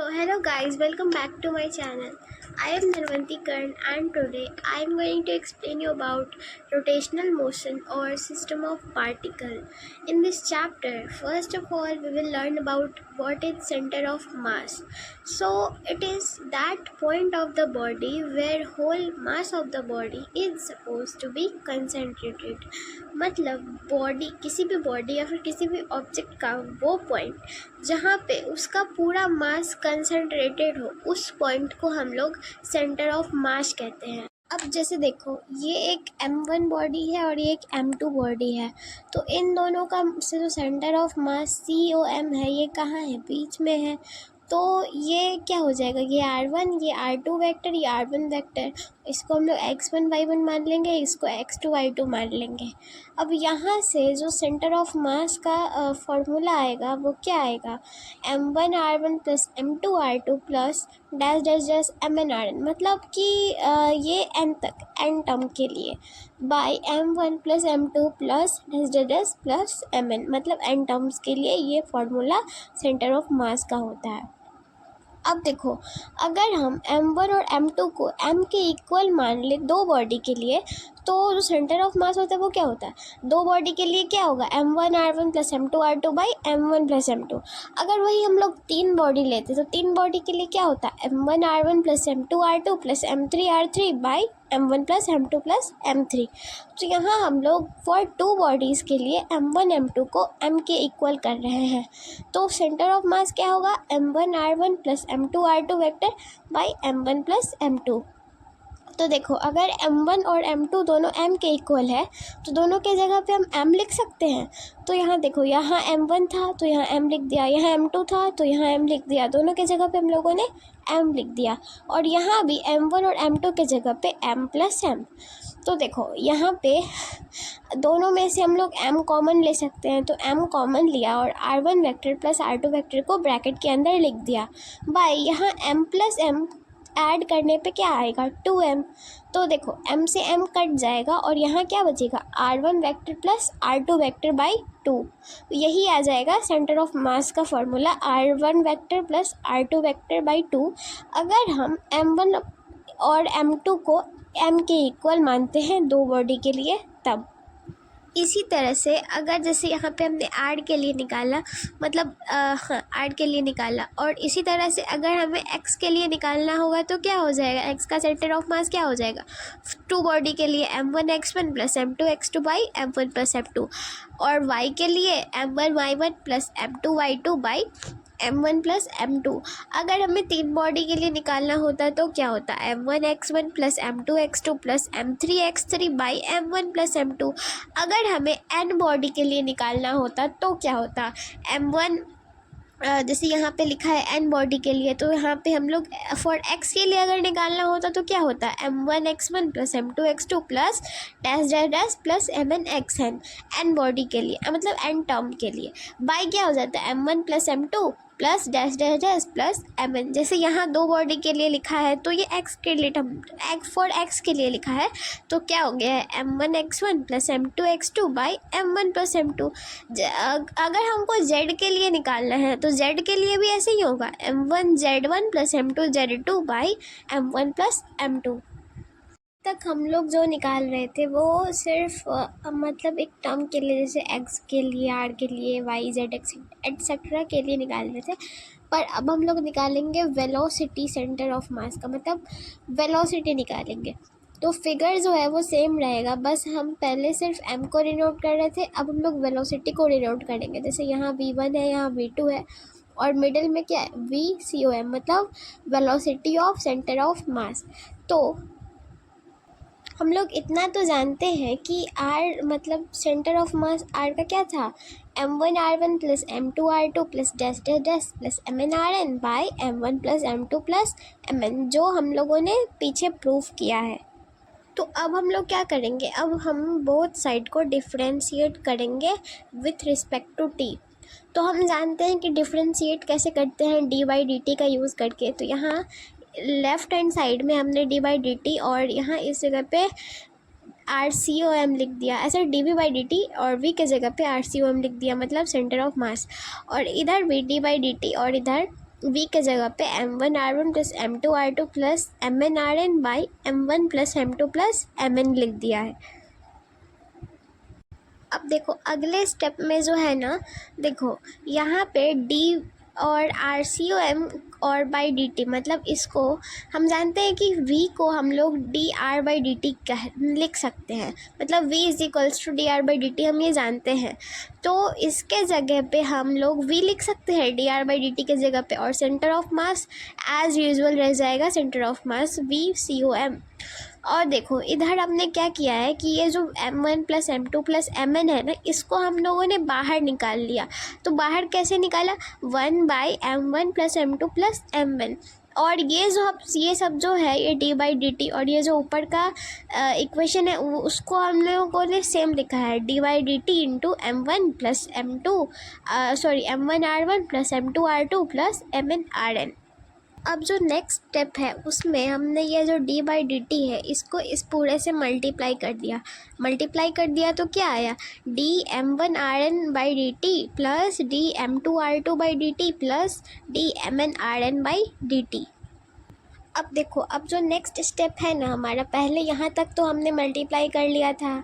So hello guys, welcome back to my channel. I am Dharwanti Karan and today I am going to explain you about rotational motion or system of particle. In this chapter, first of all we will learn about what is center of mass. So it is that point of the body where whole mass of the body is supposed to be concentrated. मतलब body किसी भी body या फिर किसी भी object का वो point जहाँ पे उसका पूरा मास कंसंट्रेटेड हो, उस पॉइंट को हम लोग सेंटर ऑफ मास कहते हैं। अब जैसे देखो, ये एक m1 बॉडी है और ये एक m2 बॉडी है, तो इन दोनों का से जो सेंटर ऑफ मास COM है, ये कहाँ है? बीच में है। तो ये क्या हो जाएगा? ये R1, ये R2 वेक्टर, ये R1 वेक्टर, इसको हम लोग x1 y1 मान लेंगे, इसको x2 y2 मान लेंगे। अब यहाँ से जो सेंटर ऑफ मास का फॉर्मूला आएगा वो क्या आएगा? m1 r1 plus m2 r2 plus dash dash dash mn rn, मतलब कि ये n तक n टर्म के लिए by m1 plus m2 plus dash dash dash plus mn, मतलब n टर्म्स के लिए ये फॉर्मूला सेंटर ऑफ मास का होता है। अब देखो, अगर हम m1 और m2 को m के इक्वल मान ले दो बॉडी के लिए, तो जो सेंटर ऑफ मास होता है वो क्या होता है? दो बॉडी के लिए क्या होगा? m1 r1 plus m2 r2 by m1 plus m2। अगर वही हम लोग तीन बॉडी लेते तो तीन बॉडी के लिए क्या होता है? m1 r1 plus m2 r2 plus m3 r3 by m1 plus m2 plus m3। तो यहाँ हम लोग फॉर टू बॉडीज़ के लिए m1 m2 को m के इक्वल कर रहे हैं। तो सेंटर ऑफ मास क्या होगा? m1 r1 plus m2 r2 vector by m1 plus m2। तो देखो, अगर m1 और m2 दोनों m के इक्वल है तो दोनों के जगह पे हम m लिख सकते हैं। तो यहाँ देखो, यहाँ m1 था तो यहाँ m लिख दिया, यहाँ m2 था तो यहाँ m लिख दिया, दोनों के जगह पे हम लोगों ने m लिख दिया। और यहाँ भी m1 और m2 के जगह पे m प्लस m। तो देखो, यहाँ पे दोनों में से हम लोग m कॉमन ले सकते हैं, तो m कॉमन लिया और r1 vector plus r2 vector को ब्रैकेट के अंदर लिख दिया बाय यहाँ m प्लस m ऐड करने पे क्या आएगा? 2m। तो देखो, m से m कट जाएगा और यहाँ क्या बचेगा? r1 vector plus r2 vector by 2। यही आ जाएगा सेंटर ऑफ मास का formula, r1 vector plus r2 vector by 2। अगर हम m1 और m2 को m के इक्वल मानते हैं दो बॉडी के लिए तब। इसी तरह से अगर जैसे यहाँ पे हमने ऐड के लिए निकाला, मतलब ऐड के लिए निकाला, और इसी तरह से अगर हमें x के लिए निकालना होगा तो क्या हो जाएगा? x का सेंटर ऑफ मास क्या हो जाएगा? टू बॉडी के लिए m1 x1 plus m2 x2 by m1 plus m2, और y के लिए m1 y1 plus m2 y2 by m1 plus m2। अगर हमें तीन बॉडी के लिए निकालना होता तो क्या होता? m1 x1 plus m2 x2 plus m3 x3 by m1 plus m2। अगर हमें n बॉडी के लिए निकालना होता तो क्या होता? m1 जैसे यहाँ पे लिखा है n बॉडी के लिए, तो यहाँ पे हम लोग फॉर x के लिए अगर निकालना होता तो क्या होता? m1 x1 plus m2 x2 plus dash dash dash plus mn xn, n body के लिए, मतलब n टर्म के लिए, बाई क्या हो जाता है? m1 plus m2 plus dash dash dash plus mn। जैसे यहाँ दो बॉडी के लिए लिखा है तो ये x के लिए टर्म, फॉर x के लिए लिखा है तो क्या हो गया है? m1 x1 plus m2 x2 by m1 plus m2। अगर हमको z के लिए निकालना है तो z के लिए भी ऐसे ही होगा, m1 z1 plus m2 z2 by m1 plus m2। तक हम लोग जो निकाल रहे थे वो सिर्फ मतलब एक टर्म के लिए, जैसे x के लिए, r के लिए, y z एक्सेट्रा के लिए निकाल रहे थे। पर अब हम लोग निकालेंगे वेलोसिटी सेंटर ऑफ मास का, मतलब वेलोसिटी निकालेंगे। तो फिगर जो है वो सेम रहेगा, बस हम पहले सिर्फ m को डिनोट कर रहे थे, अब हम लोग वेलोसिटी को डिनोट करेंगे। जैसे यहाँ v1 है, यहाँ v2 है, और मिडिल में क्या है? VCOM, मतलब वेलोसिटी ऑफ सेंटर ऑफ मास। तो हम लोग इतना तो जानते हैं कि r मतलब सेंटर ऑफ मास r का क्या था? m1 r1 plus m2 r2 plus dash dash dash plus mn rn by m1 plus m2 plus mn, जो हम लोगों ने पीछे प्रूफ किया है। तो अब हम लोग क्या करेंगे? अब हम बोथ साइड को डिफ्रेंशिएट करेंगे विथ रिस्पेक्ट टू t। तो हम जानते हैं कि डिफ्रेंशिएट कैसे करते हैं, डी बाई डी टी का यूज़ करके। तो यहाँ लेफ़्ट हैंड साइड में हमने डी बाई डी टी और यहाँ इस जगह पे RCOM लिख दिया, ऐसे dv बाई डी टी और v के जगह पे RCOM लिख दिया, मतलब सेंटर ऑफ मास। और इधर भी d बाई डी टी और इधर v के जगह पे m1r1 plus m2r2 plus mnrn by m1 plus m2 plus mn लिख दिया है। अब देखो अगले स्टेप में जो है ना, देखो यहाँ पे d और RCOM और बाई डी टी, मतलब इसको हम जानते हैं कि v को हम लोग d r by d t कह लिख सकते हैं, मतलब v is equals to d r by d t हम ये जानते हैं। तो इसके जगह पे हम लोग v लिख सकते हैं d r by d t के जगह पे, और centre of mass as usual रह जाएगा सेंटर ऑफ मास VCOM। और देखो इधर हमने क्या किया है कि ये जो m1 plus m2 plus mn है ना, इसको हम लोगों ने बाहर निकाल लिया। तो बाहर कैसे निकाला, 1 by m1 plus m2 plus mn। और ये सब जो है ये d बाई डी टी, और ये जो ऊपर का इक्वेशन है उसको हम लोगों ने सेम लिखा है d by d T into m1 plus m2 m1r1 plus m2r2 plus mnrn। अब जो नेक्स्ट स्टेप है उसमें हमने ये जो d बाई डी टी है इसको इस पूरे से मल्टीप्लाई कर दिया तो क्या आया, d m1rn by d T plus d m2r2 by d T plus d mnrn by d T. अब देखो अब जो नेक्स्ट स्टेप है ना हमारा, पहले यहाँ तक तो हमने मल्टीप्लाई कर लिया था,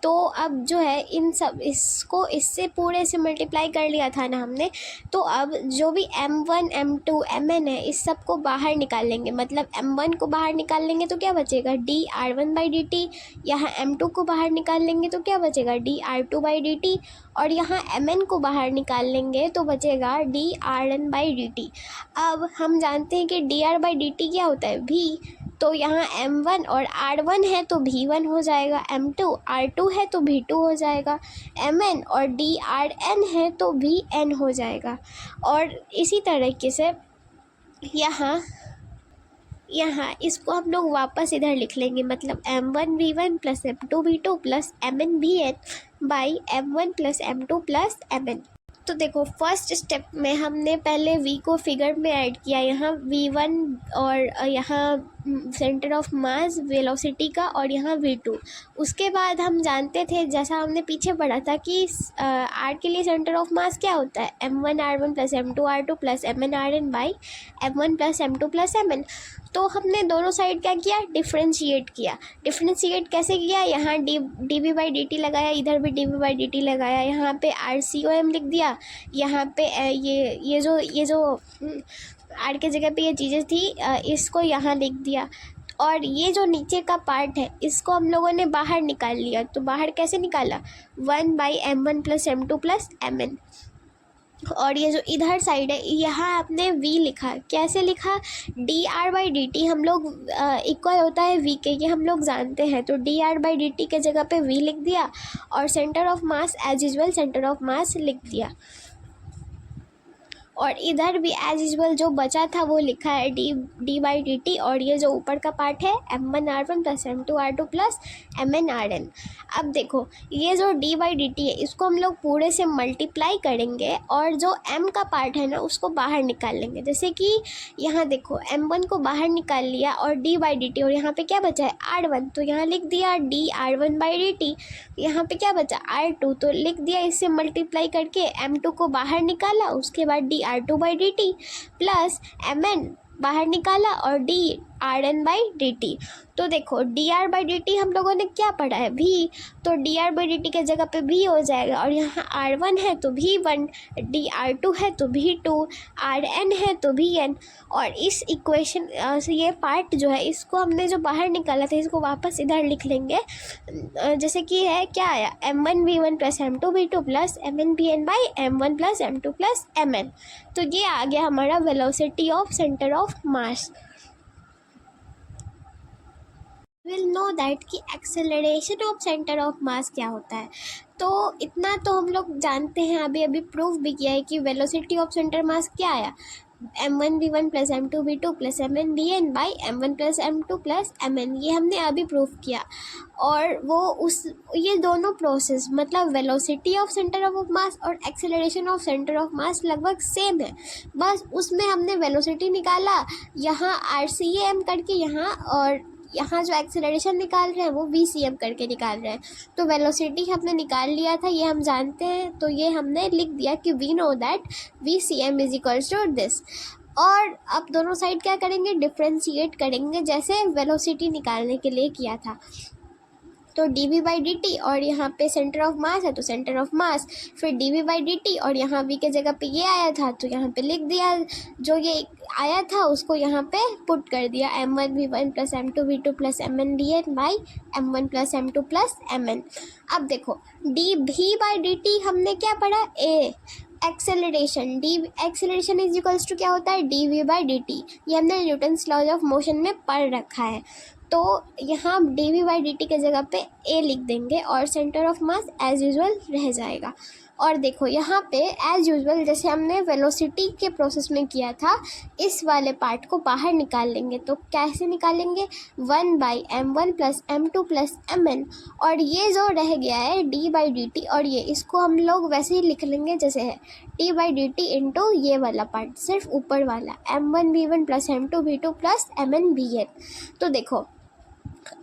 तो अब जो है इन सब इसको इससे पूरे से मल्टीप्लाई कर लिया था ना हमने। तो अब जो भी m1 m2 mn है इस सब को बाहर निकाल लेंगे, मतलब m1 को बाहर निकाल लेंगे तो क्या बचेगा d r1 by d T, यहाँ m2 को बाहर निकाल लेंगे तो क्या बचेगा d r2 by d T, और यहाँ mn को बाहर निकाल लेंगे तो बचेगा d rn by d T. अब हम जानते हैं कि d r by d T क्या होता है, v, तो यहाँ m1 और r1 है तो v1 हो जाएगा, m2 r2 है तो v2 हो जाएगा, mn और drn है तो vn हो जाएगा। और इसी तरीके से यहाँ इसको हम लोग वापस इधर लिख लेंगे, मतलब m1 v1 plus m2 v2 plus mn vn by m1 plus m2 plus mn। तो देखो फर्स्ट स्टेप में हमने पहले v को फिगर में ऐड किया, यहाँ v1 और यहाँ सेंटर ऑफ मास वेलोसिटी का, और यहाँ v2। उसके बाद हम जानते थे, जैसा हमने पीछे पढ़ा था कि r के लिए सेंटर ऑफ मास क्या होता है, m1r1 plus m2r2 plus mnrn by m1 plus m2 plus mn। तो हमने दोनों साइड क्या किया, डिफ्रेंशिएट कैसे किया, यहाँ d v by d t लगाया, इधर भी d v by d t लगाया, यहाँ पे RCOM लिख दिया, यहाँ पे ये जो आर के जगह पे ये चीज़ें थी इसको यहाँ लिख दिया, और ये जो नीचे का पार्ट है इसको हम लोगों ने बाहर निकाल लिया। तो बाहर कैसे निकाला, 1 by m1 plus m2 plus mn। और ये जो इधर साइड है यहाँ आपने v लिखा, कैसे लिखा, D r by d t हम लोग इक्वल होता है v के, ये हम लोग जानते हैं, तो d r by d t के जगह पे v लिख दिया, और centre of mass as usual centre of mass लिख दिया। और इधर भी एज यूजुअल जो बचा था वो लिखा है डी बाई डी टी, और ये जो ऊपर का पार्ट है m1r1 plus m2r2 plus mnrn। अब देखो ये जो d बाई डी टी है इसको हम लोग पूरे से मल्टीप्लाई करेंगे, और जो m का पार्ट है ना उसको बाहर निकाल लेंगे। जैसे कि यहाँ देखो m1 को बाहर निकाल लिया और d बाई डी टी, और यहाँ पे क्या बचा है r1, तो यहाँ लिख दिया d r1 by d T. यहाँ पे क्या बचा r2, तो लिख दिया इससे मल्टीप्लाई करके m2 को बाहर निकाला, उसके बाद d r2 by d T plus mn बाहर निकाला और d rn by d T. तो देखो D r by d t हम लोगों ने क्या पढ़ा है, v, तो d r by d t के जगह पे v हो जाएगा, और यहाँ r1 है तो v1, डी r2 है तो v2, rn है तो vn। और इस इक्वेशन से ये पार्ट जो है इसको हमने जो बाहर निकाला था इसको वापस इधर लिख लेंगे, जैसे कि है क्या आया, m1 v1 plus m2 v2 plus mn vn by m1 plus m2 plus mn। तो ये आ गया हमारा velocity of centre of mass. Will know that कि acceleration of centre of mass क्या होता है। तो इतना तो हम लोग जानते हैं, अभी प्रूफ भी किया है कि वेलोसिटी ऑफ सेंटर मास क्या आया, m1 v1 plus m2 v2 plus mn vn by m1 plus m2 plus mn, ये हमने अभी प्रूफ किया। और वो ये दोनों प्रोसेस मतलब velocity of centre of mass और acceleration of centre of mass लगभग सेम है, बस उसमें हमने वेलोसिटी निकाला यहाँ RCM करके यहाँ, और यहाँ जो एक्सेलरेशन निकाल रहे हैं वो VCM करके निकाल रहे हैं। तो वेलोसिटी हमने निकाल लिया था, ये हम जानते हैं, तो ये हमने लिख दिया कि we know that VCM is equals to this. और अब दोनों साइड क्या करेंगे, डिफ्रेंशिएट करेंगे जैसे वेलोसिटी निकालने के लिए किया था। तो dv/dt और यहाँ पे सेंटर ऑफ मास है तो सेंटर ऑफ मास, फिर dv/dt और यहाँ v के जगह पे ये आया था तो यहाँ पे लिख दिया, जो ये आया था उसको यहाँ पे पुट कर दिया, m1v1 plus m2v2 plus mn dn by m1 plus m2 plus mn। अब देखो dv/dt हमने क्या पढ़ा, a acceleration, acceleration is equals to क्या होता है, dv/dt। ये हमने न्यूटन्स लॉज ऑफ मोशन में पढ़ रखा है। तो यहाँ dv/dt के जगह पे a लिख देंगे और centre of mass as usual रह जाएगा। और देखो यहाँ पे एज यूजुअल जैसे हमने वेलोसिटी के प्रोसेस में किया था, इस वाले पार्ट को बाहर निकाल लेंगे। तो कैसे निकालेंगे, 1/m1 plus m2 plus mn, और ये जो रह गया है d/dt, और ये इसको हम लोग वैसे ही लिख लेंगे जैसे है d/dt इंटू ये वाला पार्ट, सिर्फ ऊपर वाला m1v1 plus m2v2 plus mn bn। तो देखो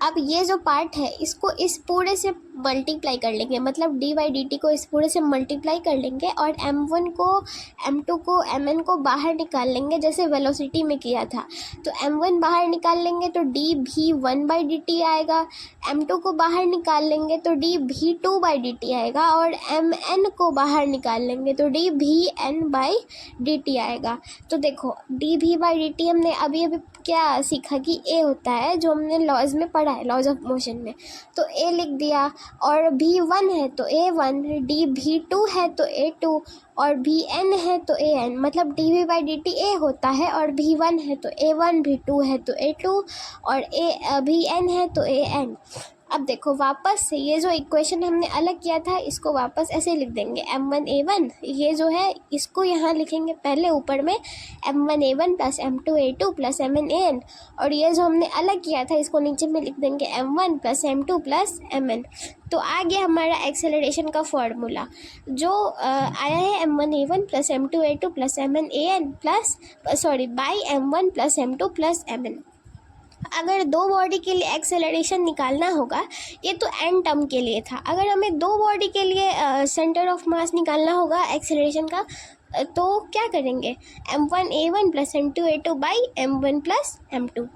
अब ये जो पार्ट है इसको इस पूरे से मल्टीप्लाई कर लेंगे, मतलब d/dt को इस पूरे से मल्टीप्लाई कर लेंगे और m1 को m2 को mn को बाहर निकाल लेंगे जैसे वेलोसिटी में किया था। तो m1 बाहर निकाल लेंगे तो dv1/dt आएगा, m2 को बाहर निकाल लेंगे तो dv2/dt आएगा, और mn को बाहर निकाल लेंगे तो dvn/dt आएगा। तो देखो dv/dt हमने अभी क्या सीखा कि a होता है, जो हमने लॉज में पढ़ा है, लॉज ऑफ मोशन में। तो a लिख दिया, और v1 है तो a1, dv2 है तो a2, और vn है तो an, मतलब dv/dt a होता है, और v1 है तो a1, v2 है तो a2, और vn है तो an। अब देखो वापस से ये जो इक्वेशन हमने अलग किया था इसको वापस ऐसे लिख देंगे, m1a1 ये जो है इसको यहाँ लिखेंगे पहले ऊपर में m1a1 plus m2a2 plus mnan, और ये जो हमने अलग किया था इसको नीचे में लिख देंगे m1 plus m2 plus mn। तो आ गया हमारा एक्सेलरेशन का फॉर्मूला, जो आया है m1a1 plus m2a2 plus mnan plus by m1 plus m2 plus mn। अगर दो बॉडी के लिए एक्सेलरेशन निकालना होगा, ये तो एन टर्म के लिए था, अगर हमें दो बॉडी के लिए सेंटर ऑफ मास निकालना होगा एक्सेलरेशन का, तो क्या करेंगे, m1a1 plus m2a2 by m1 plus m2।